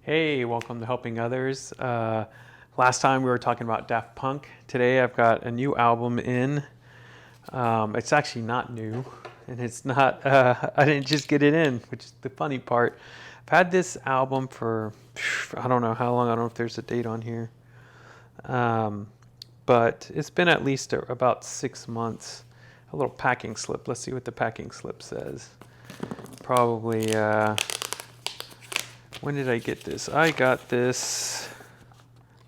Hey, welcome to Helping Others. Last time we were talking about Daft Punk. Today I've got a new album in. It's actually not new, and it's not, I didn't just get it in, which is the funny part. I've had this album for, I don't know how long, I don't know if there's a date on here. But it's been at least about 6 months. A little packing slip. Let's see what the packing slip says. Probably, when did I get this? I got this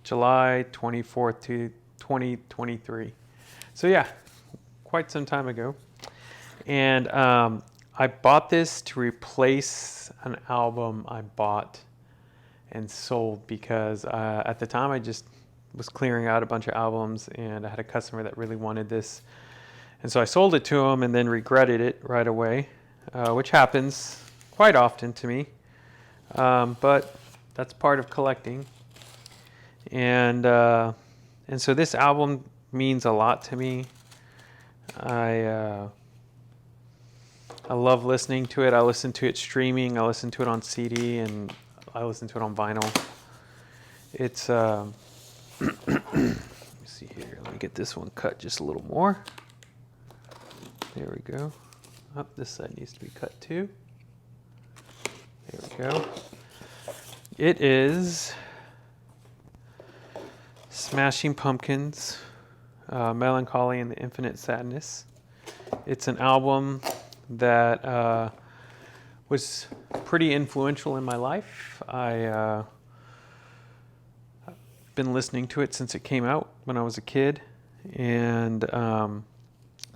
July 24th to 2023. So yeah, quite some time ago. And I bought this to replace an album I bought and sold because at the time I just was clearing out a bunch of albums and I had a customer that really wanted this. And so I sold it to him and then regretted it right away, which happens quite often to me. But that's part of collecting. And so this album means a lot to me. I love listening to it. I listen to it streaming. I listen to it on CD, and I listen to it on vinyl. It's let me see here. Let me get this one cut just a little more. There we go. Oh, this side needs to be cut too. There we go. It is Smashing Pumpkins, Mellon, Collie, and the Infinite Sadness. It's an album that was pretty influential in my life. I've been listening to it since it came out when I was a kid. And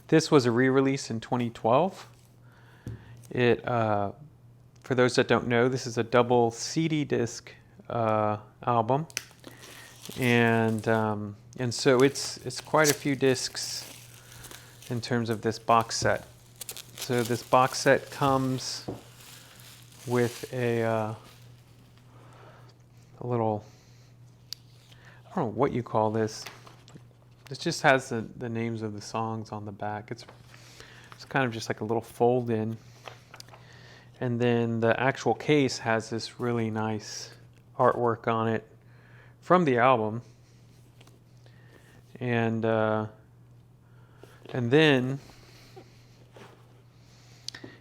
this was a re-release in 2012. For those that don't know, this is a double CD disc album, and so it's quite a few discs in terms of this box set. So this box set comes with a little, I don't know what you call this. It just has the names of the songs on the back. It's kind of just like a little fold-in. And then the actual case has this really nice artwork on it from the album. And then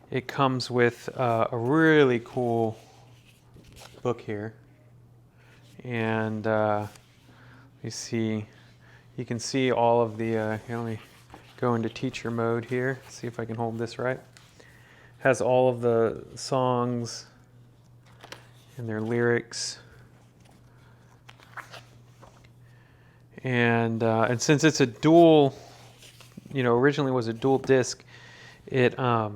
it comes with a really cool book here. And you can see all of the, here, let me go into teacher mode here, see if I can hold this right. Has all of the songs and their lyrics, and since it's a dual, originally was a dual disc, it has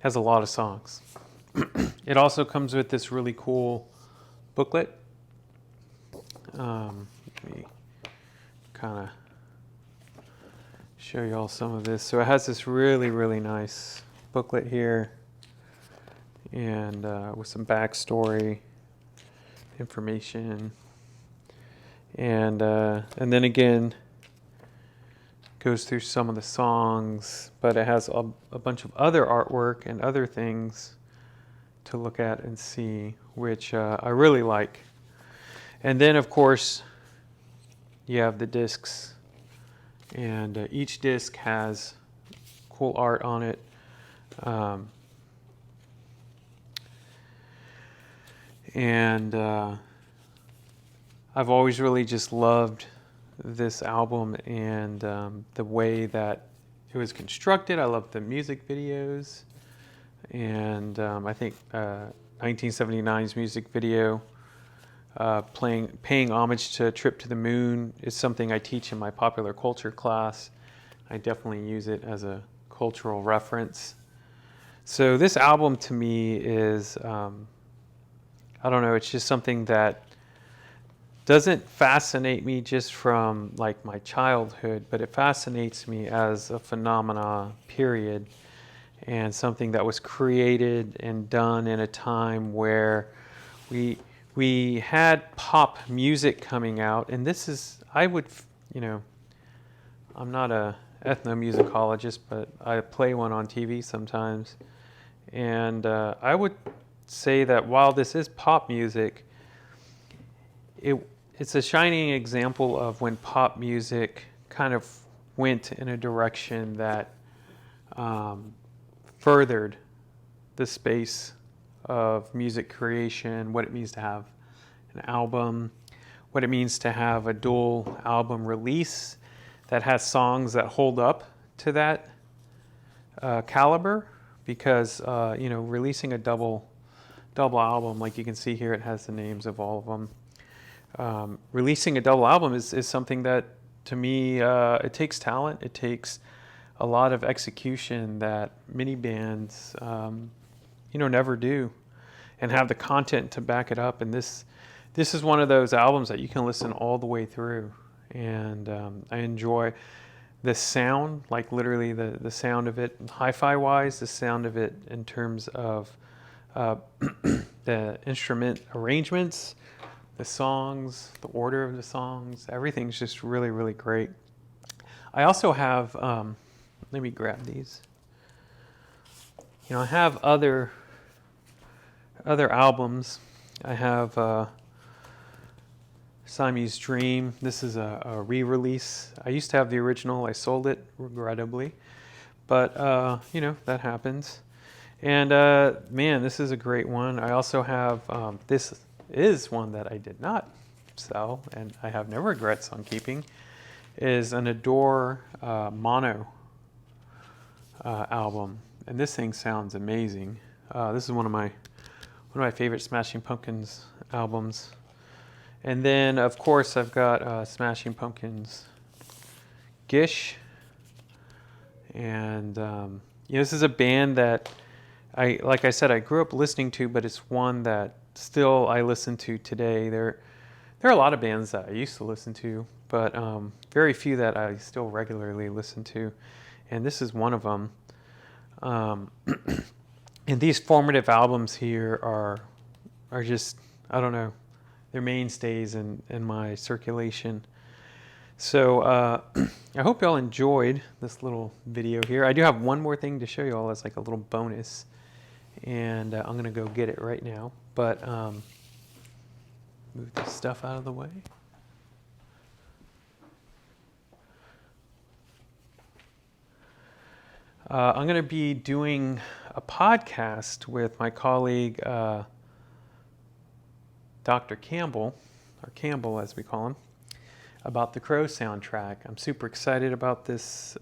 a lot of songs. It also comes with this really cool booklet. Let me kind of show you all some of this. So it has this really, really nice booklet here, and with some backstory information, and then again goes through some of the songs, but it has a bunch of other artwork and other things to look at and see, which I really like. And then of course you have the discs, and each disc has cool art on it. And I've always really just loved this album and the way that it was constructed. I love the music videos, and I think 1979's music video, paying homage to Trip to the Moon, is something I teach in my popular culture class. I definitely use it as a cultural reference. So this album to me is, I don't know, it's just something that doesn't fascinate me just from like my childhood, but it fascinates me as a phenomena, period, and something that was created and done in a time where we had pop music coming out, and this is, I'm not a ethnomusicologist, but I play one on TV sometimes, and I would say that while this is pop music, it's a shining example of when pop music kind of went in a direction that furthered the space of music creation, what it means to have an album, what it means to have a dual album release that has songs that hold up to that caliber, because releasing a double album, like you can see here, it has the names of all of them. Releasing a double album is something that, to me, it takes talent. It takes a lot of execution that many bands, never do, and have the content to back it up. And this is one of those albums that you can listen all the way through. And I enjoy the sound, like literally the sound of it, hi-fi wise, the sound of it in terms of the instrument arrangements, the songs, the order of the songs, everything's just really, really great. I also have, let me grab these. I have other albums. I have Siamese Dream. This is a re-release. I used to have the original. I sold it, regrettably. But, that happens. And, man, this is a great one. I also have, this is one that I did not sell, and I have no regrets on keeping, is an Adore mono album. And this thing sounds amazing. This is one of my favorite Smashing Pumpkins albums. And then, of course, I've got Smashing Pumpkins Gish. And, this is a band that like I said, I grew up listening to, but it's one that still I listen to today. There are a lot of bands that I used to listen to, but very few that I still regularly listen to. And this is one of them. And these formative albums here are just, I don't know, they're mainstays in my circulation. So I hope y'all enjoyed this little video here. I do have one more thing to show you all as like a little bonus, and I'm gonna go get it right now. But move this stuff out of the way. I'm going to be doing a podcast with my colleague, Dr. Campbell, or Campbell as we call him, about the Crow soundtrack. I'm super excited about this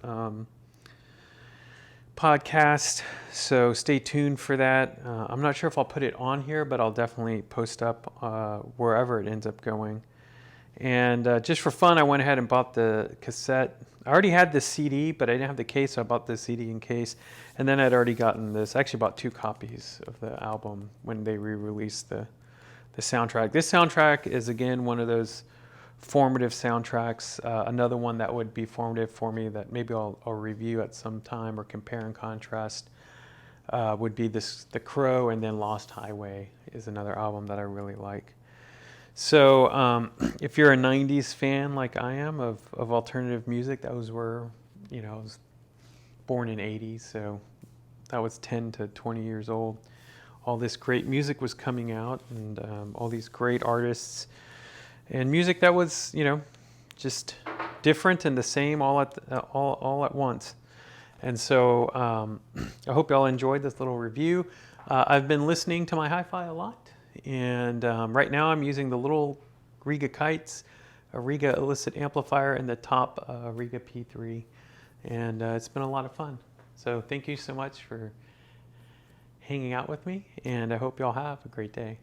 podcast, so stay tuned for that. I'm not sure if I'll put it on here, but I'll definitely post up wherever it ends up going. And just for fun, I went ahead and bought the cassette. I already had the CD, but I didn't have the case, so I bought the CD in case. And then I'd already gotten this. I actually bought 2 copies of the album when they re-released the soundtrack. This soundtrack is, again, one of those formative soundtracks. Another one that would be formative for me that maybe I'll review at some time or compare and contrast would be The Crow, and then Lost Highway is another album that I really like. So if you're a 90s fan like I am of alternative music, those were, I was born in 80s, so that was 10 to 20 years old. All this great music was coming out, and all these great artists, and music that was, just different and the same all at once. And so I hope y'all enjoyed this little review. I've been listening to my hi-fi a lot. And right now I'm using the little Riga Kites, a Riga Illicit amplifier, and the top Riga P3. And it's been a lot of fun. So thank you so much for hanging out with me, and I hope y'all have a great day.